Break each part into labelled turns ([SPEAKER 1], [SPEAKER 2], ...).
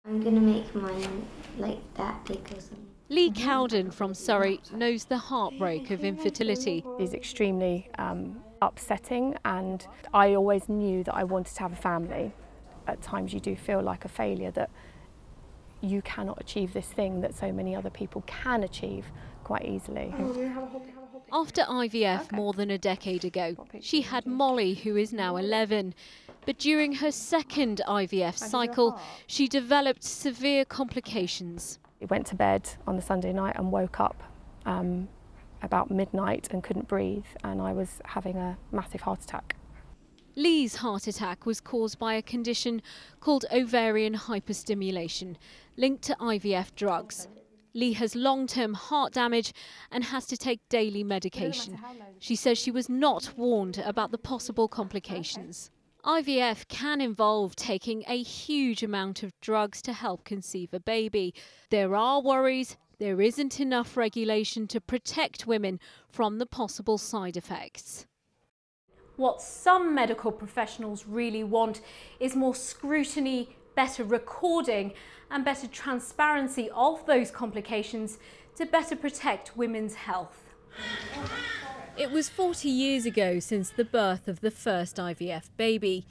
[SPEAKER 1] I'm going to make mine like that big or something.
[SPEAKER 2] Lee Cowden from Surrey knows the heartbreak of infertility.
[SPEAKER 3] It's extremely upsetting, and I always knew that I wanted to have a family. At times you do feel like a failure, that you cannot achieve this thing that so many other people can achieve quite easily.
[SPEAKER 2] After IVF more than a decade ago, she had Molly, who is now 11. But during her second IVF cycle, she developed severe complications.
[SPEAKER 3] I went to bed on the Sunday night and woke up about midnight and couldn't breathe, and I was having a massive heart attack.
[SPEAKER 2] Lee's heart attack was caused by a condition called ovarian hyperstimulation, linked to IVF drugs. Lee has long-term heart damage and has to take daily medication. She says she was not warned about the possible complications. IVF can involve taking a huge amount of drugs to help conceive a baby. There are worries there isn't enough regulation to protect women from the possible side effects. What some medical professionals really want is more scrutiny, better recording and better transparency of those complications to better protect women's health. It was 40 years ago since the birth of the first IVF baby,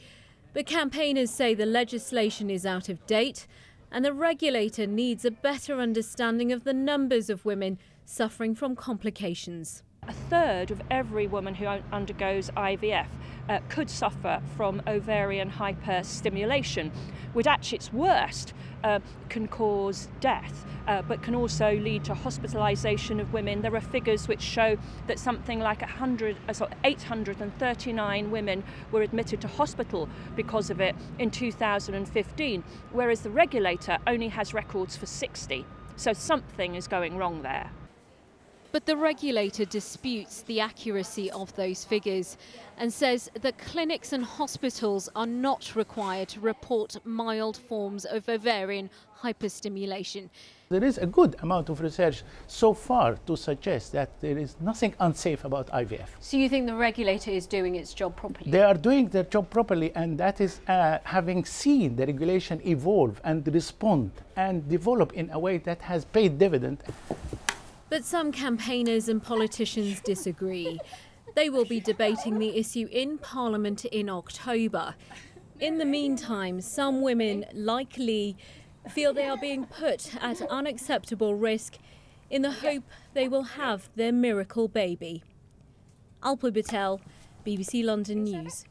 [SPEAKER 2] but campaigners say the legislation is out of date and the regulator needs a better understanding of the numbers of women suffering from complications.
[SPEAKER 4] A third of every woman who undergoes IVF could suffer from ovarian hyperstimulation, which at its worst can cause death, but can also lead to hospitalisation of women. There are figures which show that something like 839 women were admitted to hospital because of it in 2015, whereas the regulator only has records for 60. So something is going wrong there.
[SPEAKER 2] But the regulator disputes the accuracy of those figures and says that clinics and hospitals are not required to report mild forms of ovarian hyperstimulation.
[SPEAKER 5] There is a good amount of research so far to suggest that there is nothing unsafe about IVF.
[SPEAKER 2] So you think the regulator is doing its job properly?
[SPEAKER 5] They are doing their job properly, and that is having seen the regulation evolve and respond and develop in a way that has paid dividend.
[SPEAKER 2] But some campaigners and politicians disagree. They will be debating the issue in Parliament in October. In the meantime, some women, like Lee, feel they are being put at unacceptable risk in the hope they will have their miracle baby. Alpa Patel, BBC London News.